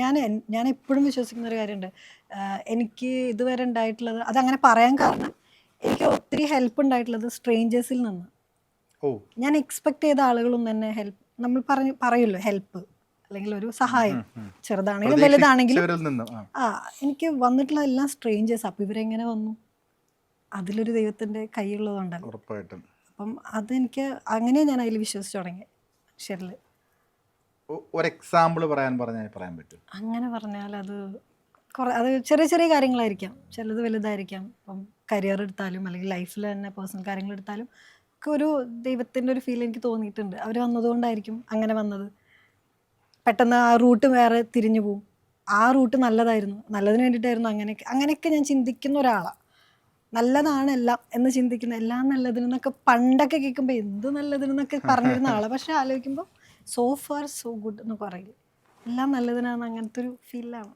ഞാൻ എപ്പോഴും വിശ്വസിക്കുന്ന ഒരു കാര്യമുണ്ട്. എനിക്ക് ഇതുവരെ ഉണ്ടായിട്ടുള്ളത് അതങ്ങനെ പറയാൻ കാരണം എനിക്ക് ഒത്തിരി ഹെൽപ്പ് ഉണ്ടായിട്ടുള്ളത് സ്ട്രേഞ്ചേഴ്സിൽ നിന്ന്. ഓ ഞാൻ എക്സ്പെക്ട് ചെയ്ത ആളുകളൊന്നും തന്നെ ഹെൽപ്പ് നമ്മൾ പറയുമല്ലോ ഹെൽപ്പ് അല്ലെങ്കിൽ ഒരു സഹായം ചെറുതാണെങ്കിലും വലുതാണെങ്കിലും പ്രതീക്ഷിച്ചവരിൽ നിന്നും എനിക്ക് വന്നിട്ടുള്ള എല്ലാം സ്ട്രേഞ്ചേഴ്സ്. അപ്പം ഇവരെങ്ങനെ വന്നു? അതിലൊരു ദൈവത്തിൻ്റെ കൈയുള്ളതുകൊണ്ടല്ലോ. ഉറപ്പായിട്ടും. അപ്പം അതെനിക്ക് അങ്ങനെ ഞാൻ അതിൽ വിശ്വസിച്ചു തുടങ്ങി മനുഷ്യരിൽ. ഒരു എക്സാമ്പിൾ പറയാൻ പറ്റും. അങ്ങനെ പറഞ്ഞാൽ അത് അത് ചെറിയ ചെറിയ കാര്യങ്ങളായിരിക്കാം, ചിലത് വലുതായിരിക്കാം. ഇപ്പം കരിയർ എടുത്താലും അല്ലെങ്കിൽ ലൈഫിൽ തന്നെ പേഴ്സണൽ കാര്യങ്ങൾ എടുത്താലും ഒക്കെ ഒരു ദൈവത്തിൻ്റെ ഒരു ഫീൽ എനിക്ക് തോന്നിയിട്ടുണ്ട്. അവർ വന്നതുകൊണ്ടായിരിക്കും അങ്ങനെ വന്നത്. പെട്ടെന്ന് ആ റൂട്ട് വേറെ തിരിഞ്ഞു പോവും. ആ റൂട്ട് നല്ലതായിരുന്നു, നല്ലതിന് വേണ്ടിയിട്ടായിരുന്നു. അങ്ങനെയൊക്കെ ഞാൻ ചിന്തിക്കുന്ന ഒരാളാണ്. നല്ലതാണ് എല്ലാം എന്ന് ചിന്തിക്കുന്ന, എല്ലാം നല്ലതിനെന്നൊക്കെ പണ്ടൊക്കെ കേൾക്കുമ്പോൾ എന്ത് നല്ലതിനെന്നൊക്കെ പറഞ്ഞിരുന്ന ആളാണ്. പക്ഷെ ആലോചിക്കുമ്പോൾ സോ ഫാർ സോ ഗുഡ് എന്ന് പറയില്ല, എല്ലാം നല്ലതിനാണ്, അങ്ങനത്തെ ഒരു ഫീലാണ്.